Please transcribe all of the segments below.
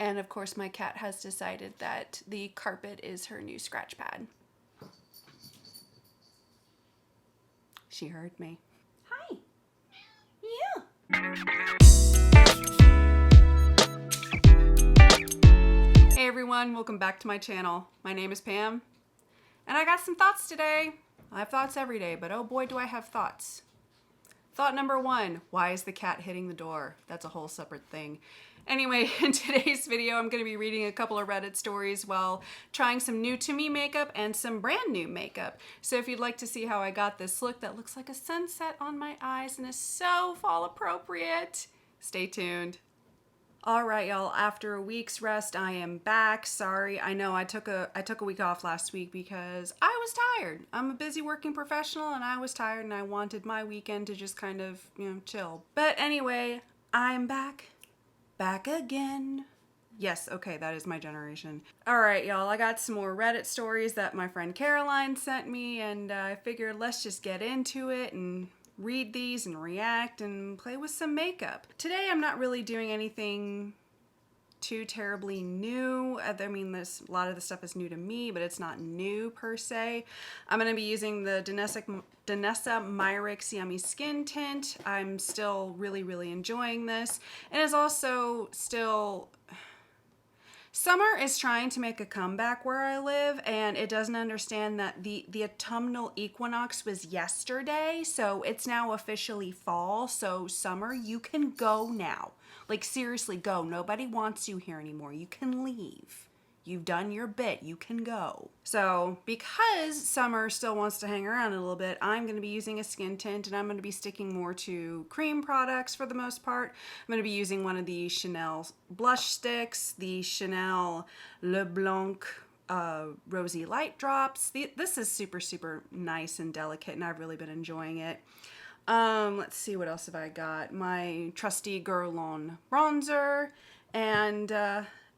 And of course, my cat has decided that the carpet is her new scratch pad. She heard me. Hi. Yeah. Hey everyone, welcome back to my channel. My name is Pam, and I got some thoughts today. I have thoughts every day, but oh boy do I have thoughts. Thought number one, why is the cat hitting the door? That's a whole separate thing. Anyway, in today's video, I'm going to be reading a couple of Reddit stories while trying some new to me makeup and some brand new makeup. So if you'd like to see how I got this look that looks like a sunset on my eyes and is so fall appropriate, stay tuned. All right, y'all, after a week's rest, I am back. Sorry, I know I took a week off last week because I was tired. I'm a busy working professional and I was tired and I wanted my weekend to just kind of, chill. But anyway, I'm back again. Yes, okay, that is my generation. All right, y'all, I got some more Reddit stories that my friend Caroline sent me, and I figured let's just get into it and read these and react and play with some makeup. Today I'm not really doing anything too terribly new. I mean, a lot of the stuff is new to me, but it's not new per se. I'm going to be using the Danessa Myricks Yummy Skin Tint. I'm still really enjoying this. And it's also still... Summer is trying to make a comeback where I live, and it doesn't understand that the autumnal equinox was yesterday, so it's now officially fall. So summer, you can go now. Like, seriously, go. Nobody wants you here anymore. You can leave. You've done your bit. You can go. So because summer still wants to hang around a little bit, I'm going to be using a skin tint, and I'm going to be sticking more to cream products for the most part. I'm going to be using one of the Chanel blush sticks, the Chanel Le Blanc Rosy Light Drops. This is super nice and delicate, and I've really been enjoying it. Let's see, what else have I got? My trusty Guerlain bronzer, and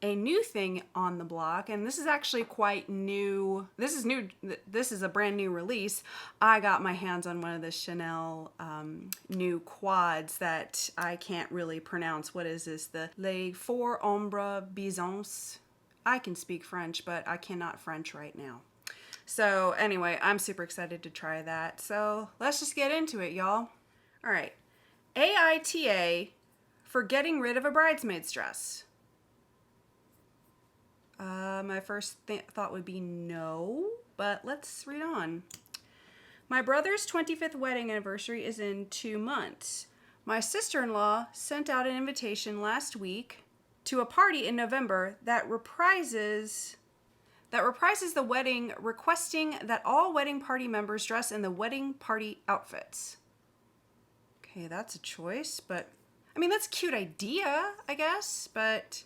a new thing on the block, and this is actually quite new. This is a brand new release. I got my hands on one of the Chanel new quads that I can't really pronounce. What is this? The Les Four Ombres Byzance. I can speak French, but I cannot French right now. So anyway, I'm super excited to try that. So let's just get into it, y'all. All right. AITA for getting rid of a bridesmaid's dress. My first thought would be no, but let's read on. My brother's 25th wedding anniversary is in 2 months. My sister-in-law sent out an invitation last week to a party in November that reprises the wedding, requesting that all wedding party members dress in the wedding party outfits. Okay, that's a choice, but I mean, that's a cute idea, I guess, but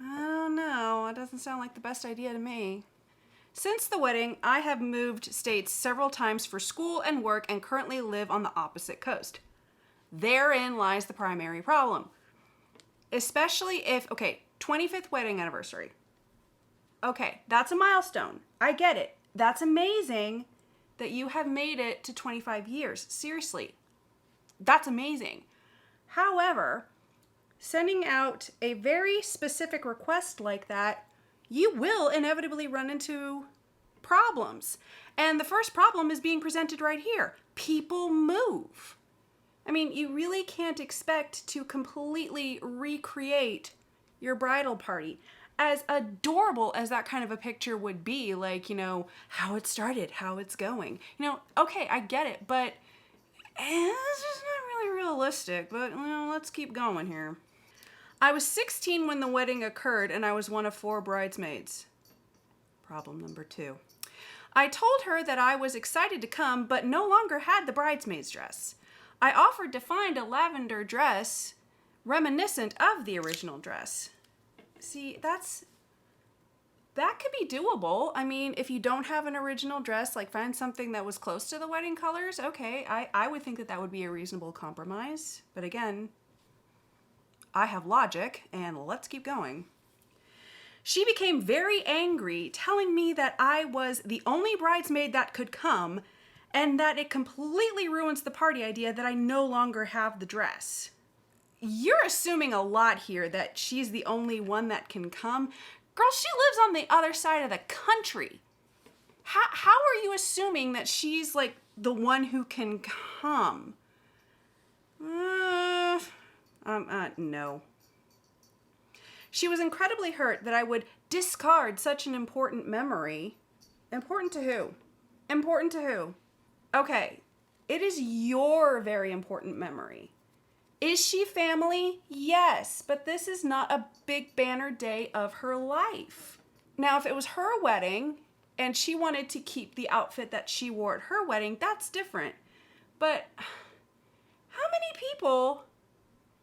I don't know. It doesn't sound like the best idea to me. Since the wedding, I have moved states several times for school and work and currently live on the opposite coast. Therein lies the primary problem. Especially if, 25th wedding anniversary. Okay, that's a milestone. I get it. That's amazing that you have made it to 25 years. Seriously. That's amazing. However, sending out a very specific request like that, you will inevitably run into problems. And the first problem is being presented right here. People move. I mean, you really can't expect to completely recreate your bridal party. As adorable as that kind of a picture would be, like, how it started, how it's going. Okay, I get it, but it's just not really realistic. But, let's keep going here. I was 16 when the wedding occurred, and I was one of 4 bridesmaids. Problem number 2. I told her that I was excited to come, but no longer had the bridesmaid's dress. I offered to find a lavender dress reminiscent of the original dress. See, that could be doable. I mean, if you don't have an original dress, like find something that was close to the wedding colors, okay, I would think that would be a reasonable compromise. But again, I have logic, and let's keep going. She became very angry, telling me that I was the only bridesmaid that could come, and that it completely ruins the party idea that I no longer have the dress. you're assuming a lot here that she's the only one that can come. Girl, she lives on the other side of the country. How are you assuming that she's like the one who can come? No. She was incredibly hurt that I would discard such an important memory. Important to who? Important to who? Okay, it is your very important memory. Is she family? Yes, but this is not a big banner day of her life. Now, if it was her wedding and she wanted to keep the outfit that she wore at her wedding, that's different. But how many people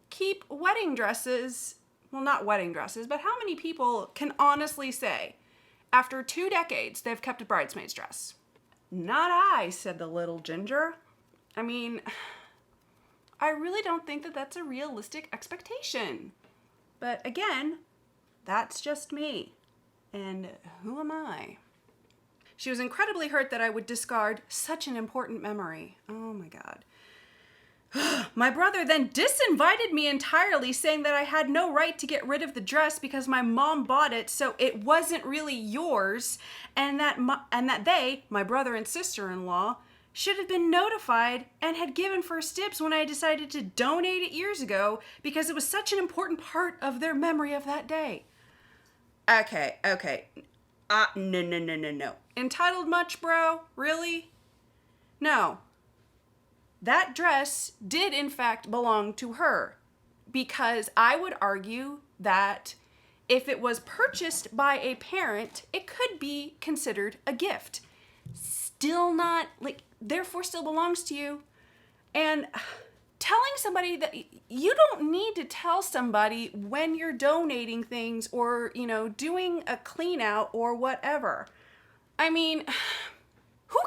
keep wedding dresses? Well, not wedding dresses, but how many people can honestly say, after 2 decades, they've kept a bridesmaid's dress? Not I, said the little ginger. I mean, I really don't think that that's a realistic expectation. But again, that's just me. And who am I? She was incredibly hurt that I would discard such an important memory. Oh my God. My brother then disinvited me entirely, saying that I had no right to get rid of the dress because my mom bought it, so it wasn't really yours, and that they, my brother and sister-in-law, should have been notified and had given first dibs when I decided to donate it years ago because it was such an important part of their memory of that day. Okay. No. Entitled much, bro? Really? No. That dress did in fact belong to her, because I would argue that if it was purchased by a parent, it could be considered a gift. Still not, therefore still belongs to you. And telling somebody that you don't need to tell somebody when you're donating things or, doing a clean out or whatever. I mean, who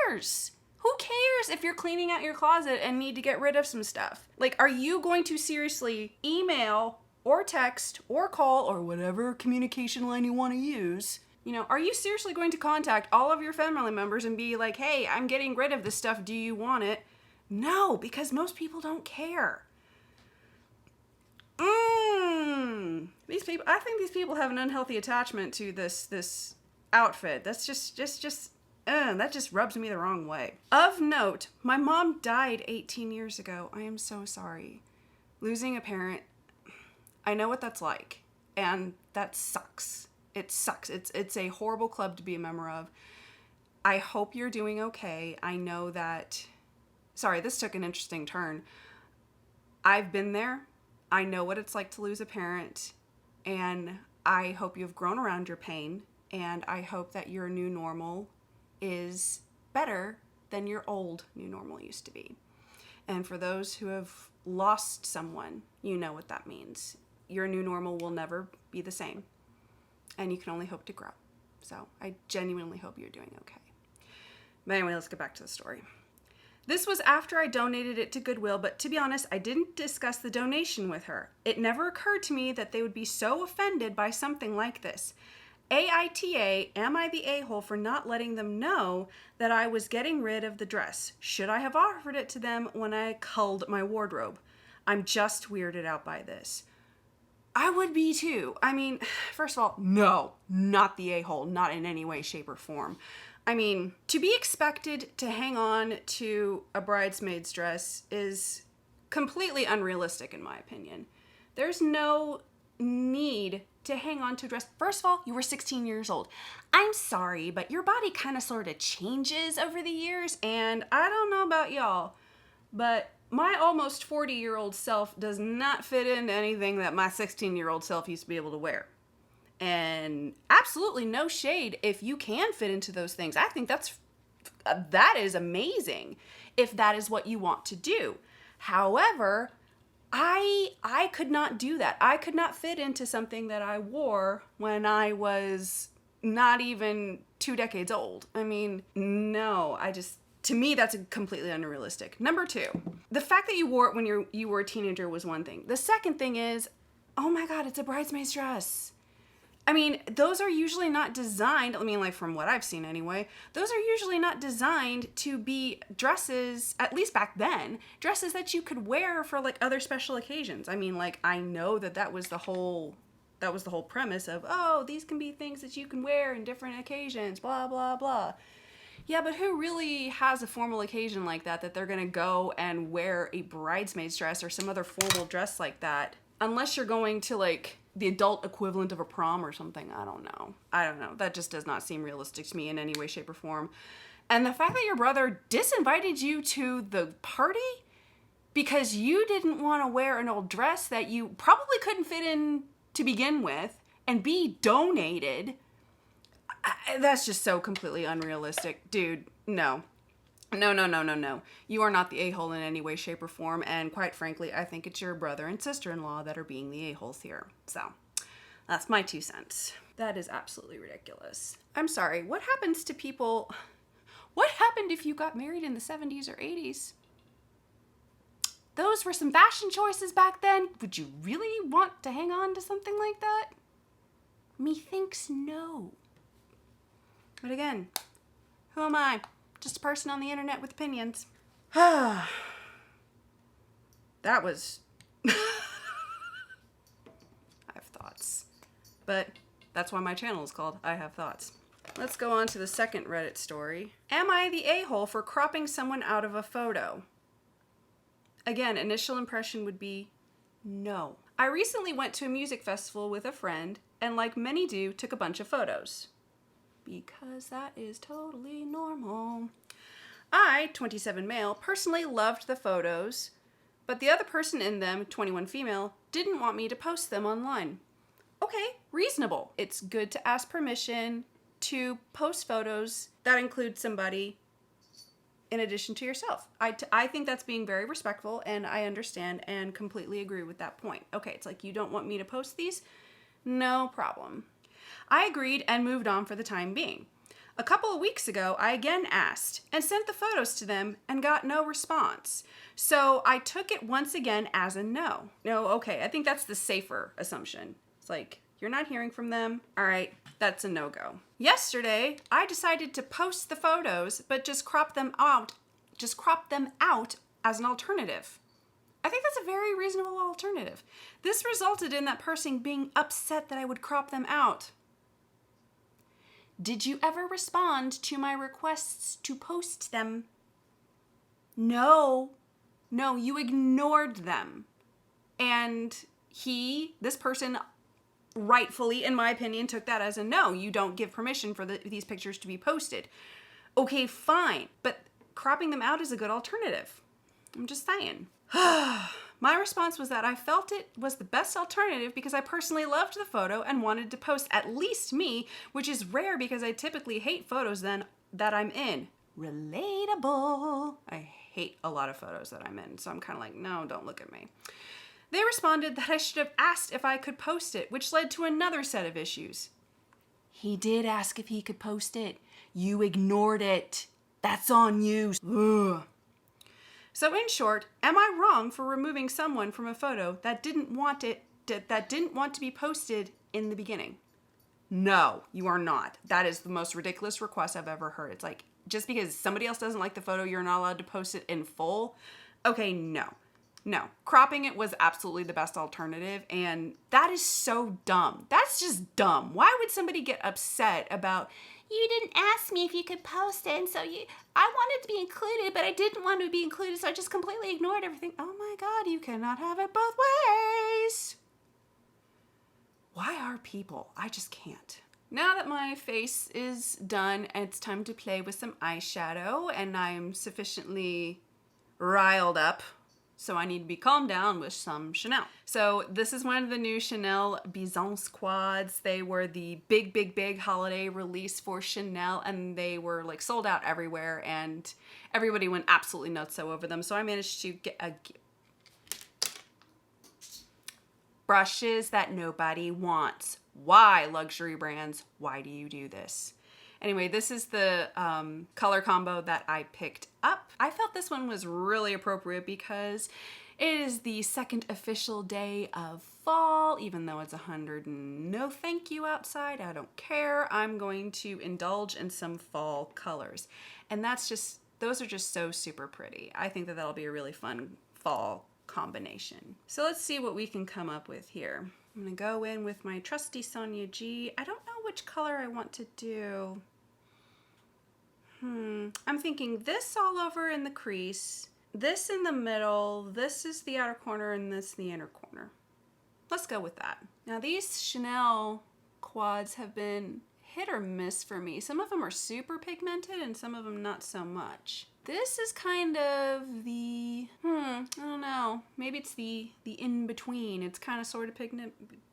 cares? Who cares if you're cleaning out your closet and need to get rid of some stuff? Are you going to seriously email or text or call or whatever communication line you want to use? Are you seriously going to contact all of your family members and be like, hey, I'm getting rid of this stuff. Do you want it? No, because most people don't care. I think these people have an unhealthy attachment to this outfit. That's that just rubs me the wrong way. Of note, my mom died 18 years ago. I am so sorry. Losing a parent, I know what that's like, and that sucks. It sucks. It's a horrible club to be a member of. I hope you're doing okay. I know that... Sorry, this took an interesting turn. I've been there. I know what it's like to lose a parent, and I hope you've grown around your pain, and I hope that your new normal is better than your old new normal used to be. And for those who have lost someone, you know what that means. Your new normal will never be the same, and you can only hope to grow. So I genuinely hope you're doing okay. But anyway, let's get back to the story. This was after I donated it to Goodwill, but to be honest, I didn't discuss the donation with her. It never occurred to me that they would be so offended by something like this. AITA, am I the a-hole for not letting them know that I was getting rid of the dress? Should I have offered it to them when I culled my wardrobe? I'm just weirded out by this. I would be too. I mean, first of all, no, not the a-hole, not in any way, shape, or form. I mean, to be expected to hang on to a bridesmaid's dress is completely unrealistic in my opinion. There's no need to hang on to a dress. First of all, you were 16 years old. I'm sorry, but your body kind of sort of changes over the years, and I don't know about y'all, but my almost 40-year-old self does not fit into anything that my 16-year-old self used to be able to wear. And absolutely no shade if you can fit into those things. I think that is amazing if that is what you want to do. However, I could not do that. I could not fit into something that I wore when I was not even 2 decades old. I mean, no, to me, that's completely unrealistic. Number 2, the fact that you wore it when you were a teenager was one thing. The second thing is, oh my God, it's a bridesmaid's dress. I mean, those are usually not designed, I mean, like from what I've seen anyway, those are usually not designed to be dresses, at least back then, dresses that you could wear for like other special occasions. I mean, like, I know that was the whole premise of, oh, these can be things that you can wear in different occasions, blah, blah, blah. Yeah, but who really has a formal occasion like that they're gonna go and wear a bridesmaid's dress or some other formal dress like that? Unless you're going to like the adult equivalent of a prom or something. I don't know. That just does not seem realistic to me in any way, shape, or form. And the fact that your brother disinvited you to the party because you didn't want to wear an old dress that you probably couldn't fit in to begin with and be donated, that's just so completely unrealistic. Dude, no. No. You are not the a-hole in any way, shape, or form, and quite frankly, I think it's your brother and sister-in-law that are being the a-holes here. So, that's my 2 cents. That is absolutely ridiculous. I'm sorry, what happens to people... What happened if you got married in the 70s or 80s? Those were some fashion choices back then. Would you really want to hang on to something like that? Methinks no. But again, who am I? Just a person on the internet with opinions. That was... I have thoughts. But that's why my channel is called I Have Thoughts. Let's go on to the second Reddit story. Am I the a-hole for cropping someone out of a photo? Again, initial impression would be no. I recently went to a music festival with a friend and, like many do, took a bunch of photos. Because that is totally normal. I, 27 male, personally loved the photos, but the other person in them, 21 female, didn't want me to post them online. Okay, reasonable. It's good to ask permission to post photos that include somebody in addition to yourself. I think that's being very respectful, and I understand and completely agree with that point. Okay, it's like, you don't want me to post these? No problem. I agreed and moved on for the time being. A couple of weeks ago, I again asked and sent the photos to them and got no response. So I took it once again as a no. No, okay, I think that's the safer assumption. It's like, you're not hearing from them. All right, that's a no-go. Yesterday, I decided to post the photos, but just crop them out as an alternative. I think that's a very reasonable alternative. This resulted in that person being upset that I would crop them out. Did you ever respond to my requests to post them? No, you ignored them. And this person, rightfully, in my opinion, took that as a no. You don't give permission for these pictures to be posted. Okay, fine, but cropping them out is a good alternative. I'm just saying. My response was that I felt it was the best alternative because I personally loved the photo and wanted to post at least me, which is rare because I typically hate photos that I'm in. Relatable. I hate a lot of photos that I'm in, so I'm kind of like, no, don't look at me. They responded that I should have asked if I could post it, which led to another set of issues. He did ask if he could post it. You ignored it. That's on you. Ugh. So in short, am I wrong for removing someone from a photo that didn't want to be posted in the beginning? No, you are not. That is the most ridiculous request I've ever heard. It's like, just because somebody else doesn't like the photo, you're not allowed to post it in full? Okay, no. Cropping it was absolutely the best alternative, and that is so dumb. That's just dumb. Why would somebody get upset about, you didn't ask me if you could post it, and so I wanted to be included, but I didn't want to be included, so I just completely ignored everything. Oh my God, you cannot have it both ways. Why are people? I just can't. Now that my face is done, it's time to play with some eyeshadow, and I'm sufficiently riled up, so I need to be calmed down with some Chanel. So this is one of the new Chanel Byzance quads. They were the big holiday release for Chanel, and they were like sold out everywhere, and everybody went absolutely nuts over them. So I managed to get brushes that nobody wants. Why, luxury brands? Why do you do this? Anyway, this is the color combo that I picked up. I felt this one was really appropriate because It is the second official day of fall, even though it's 100 and no thank you outside. I don't care. I'm going to indulge in some fall colors. And those are just so super pretty. I think that that'll be a really fun fall combination. So let's see what we can come up with here. I'm gonna go in with my trusty Sonia G. I don't know which color I want to do. I'm thinking this all over in the crease, this in the middle, this is the outer corner, and this the inner corner. Let's go with that. Now these Chanel quads have been hit or miss for me. Some of them are super pigmented and some of them not so much. This is kind of the, I don't know, maybe it's the in-between. It's kind of sort of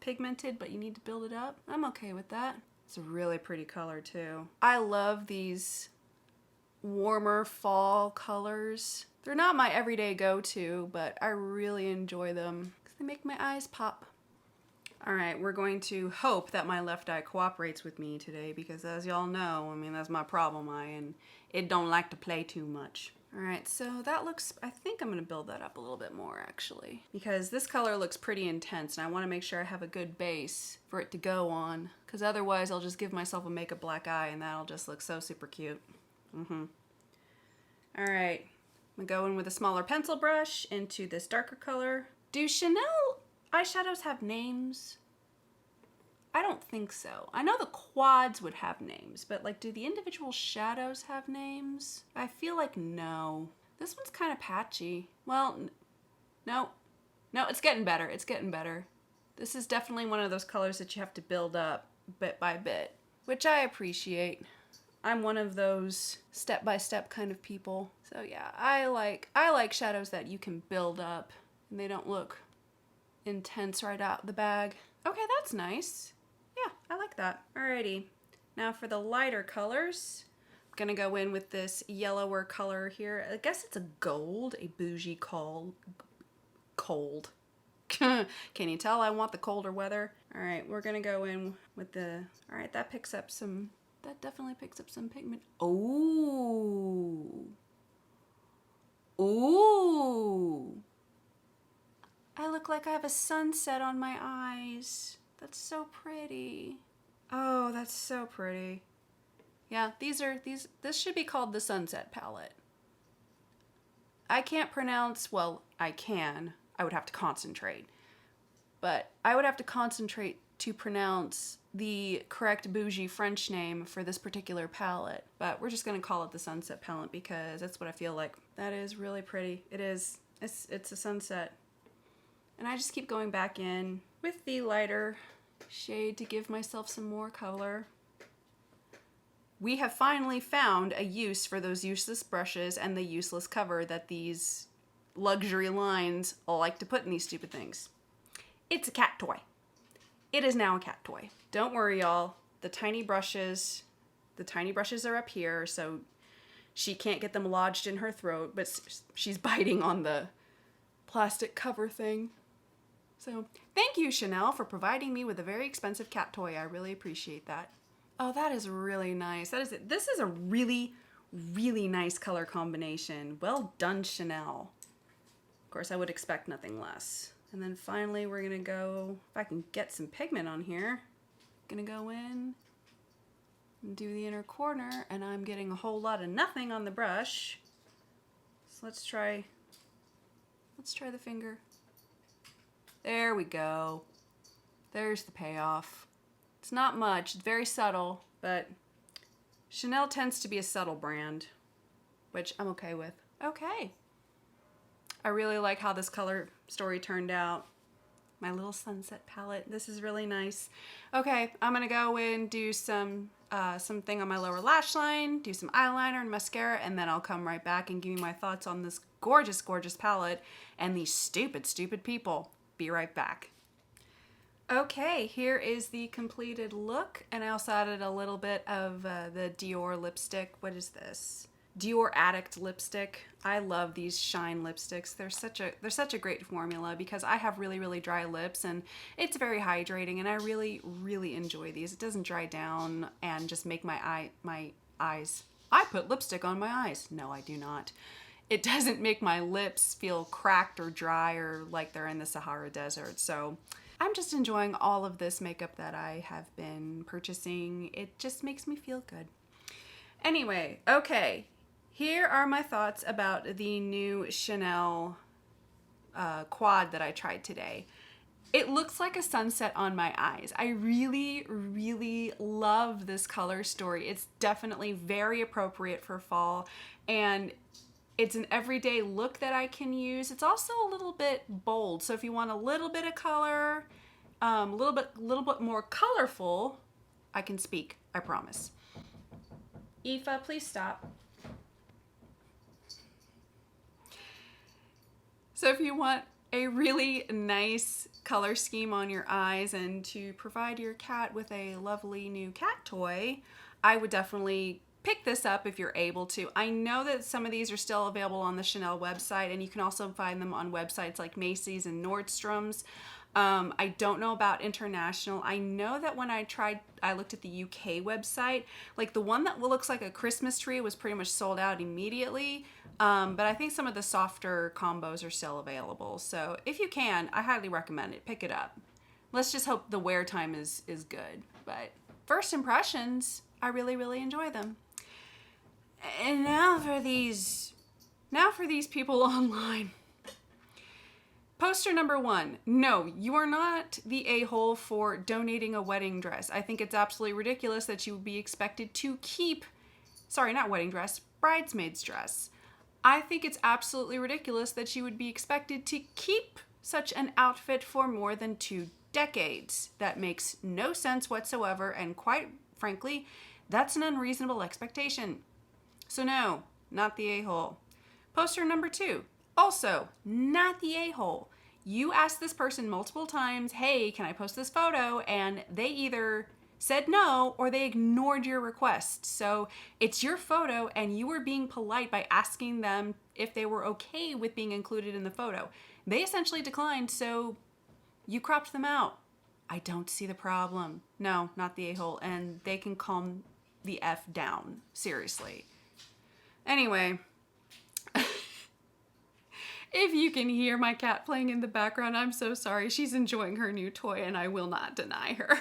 pigmented, but you need to build it up. I'm okay with that. It's a really pretty color too. I love these warmer fall colors. They're not my everyday go-to, but I really enjoy them because they make my eyes pop. All right, we're going to hope that my left eye cooperates with me today because as y'all know, I mean, that's my problem eye and it don't like to play too much. All right, so that looks, I think I'm gonna build that up a little bit more actually because this color looks pretty intense and I wanna make sure I have a good base for it to go on because otherwise I'll just give myself a makeup black eye and that'll just look so super cute. All right, I'm gonna go in with a smaller pencil brush into this darker color. Do Chanel eyeshadows have names? I don't think so. I know the quads would have names, but like, do the individual shadows have names? I feel like no. This one's kind of patchy. Well, no, it's getting better. It's getting better. This is definitely one of those colors that you have to build up bit by bit, which I appreciate. I'm one of those step-by-step kind of people. So yeah, I like shadows that you can build up and they don't look intense right out the bag. Okay, that's nice. Yeah, I like that. Alrighty, now for the lighter colors, I'm gonna go in with this yellower color here. I guess it's a gold, a bougie cold. Can you tell I want the colder weather? All right, we're gonna go in with the, all right, that definitely picks up some pigment. Ooh. Ooh. I look like I have a sunset on my eyes. That's so pretty. Oh, that's so pretty. Yeah, this should be called the Sunset Palette. I can't pronounce, well, I can. I would have to concentrate. But I would have to concentrate to pronounce the correct bougie French name for this particular palette. But we're just gonna call it the Sunset Palette because that's what I feel like. That is really pretty. It is. It's a sunset. And I just keep going back in with the lighter shade to give myself some more color. We have finally found a use for those useless brushes and the useless cover that these luxury lines like to put in these stupid things. It's a cat toy. It is now a cat toy. Don't worry, y'all. The tiny brushes are up here, so she can't get them lodged in her throat, but she's biting on the plastic cover thing. So thank you, Chanel, for providing me with a very expensive cat toy. I really appreciate that. Oh, that is really nice. This is a really, really nice color combination. Well done, Chanel. Of course, I would expect nothing less. And then finally, we're gonna go, if I can get some pigment on here, gonna go in and do the inner corner, and I'm getting a whole lot of nothing on the brush. So let's try the finger. There we go. There's the payoff. It's not much, it's very subtle, but Chanel tends to be a subtle brand, which I'm okay with. Okay. I really like how this color story turned out. My little sunset palette. This is really nice. Okay, I'm gonna go in, do something on my lower lash line, do some eyeliner and mascara, and then I'll come right back and give you my thoughts on this gorgeous, gorgeous palette and these stupid, stupid people. Be right back. Okay, here is the completed look, and I also added a little bit of the Dior lipstick. What is this? Dior Addict lipstick. I love these shine lipsticks. They're such a great formula because I have really, really dry lips and it's very hydrating, and I really, really enjoy these. It doesn't dry down and just make my eyes. I put lipstick on my eyes. No, I do not. it doesn't make my lips feel cracked or dry or like they're in the Sahara Desert. So I'm just enjoying all of this makeup that I have been purchasing. It just makes me feel good. Anyway, okay, here are my thoughts about the new Chanel quad that I tried today. It looks like a sunset on my eyes. I really, really love this color story. It's definitely very appropriate for fall, and it's an everyday look that I can use. It's also a little bit bold, so if you want a little bit of color, a little bit more colorful, I can speak, I promise. Aoife, please stop. So if you want a really nice color scheme on your eyes and to provide your cat with a lovely new cat toy, I would definitely pick this up if you're able to. I know that some of these are still available on the Chanel website, and you can also find them on websites like Macy's and Nordstrom's. I don't know about international. I know that when I looked at the UK website, like the one that looks like a Christmas tree was pretty much sold out immediately. But I think some of the softer combos are still available. So if you can, I highly recommend it. Pick it up. Let's just hope the wear time is good. But first impressions, I really, really enjoy them. And now for these people online. Poster number 1. No, you are not the a-hole for donating a wedding dress. I think it's absolutely ridiculous that you would be expected to keep, sorry, not wedding dress, bridesmaid's dress. I think it's absolutely ridiculous that you would be expected to keep such an outfit for more than 2 decades. That makes no sense whatsoever, and quite frankly, that's an unreasonable expectation. So no, not the a-hole. Poster number 2. Also, not the a-hole. You asked this person multiple times, hey, can I post this photo? And they either said no or they ignored your request. So it's your photo and you were being polite by asking them if they were okay with being included in the photo. They essentially declined, so you cropped them out. I don't see the problem. No, not the a-hole. And they can calm the F down. Seriously. Anyway. If you can hear my cat playing in the background, I'm so sorry. She's enjoying her new toy and I will not deny her.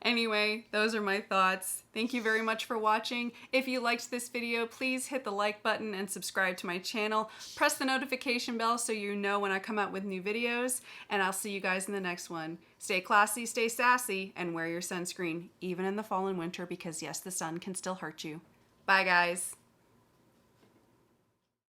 Anyway, those are my thoughts. Thank you very much for watching. If you liked this video, please hit the like button and subscribe to my channel. Press the notification bell so you know when I come out with new videos, and I'll see you guys in the next one. Stay classy, stay sassy, and wear your sunscreen, even in the fall and winter, because yes, the sun can still hurt you. Bye, guys.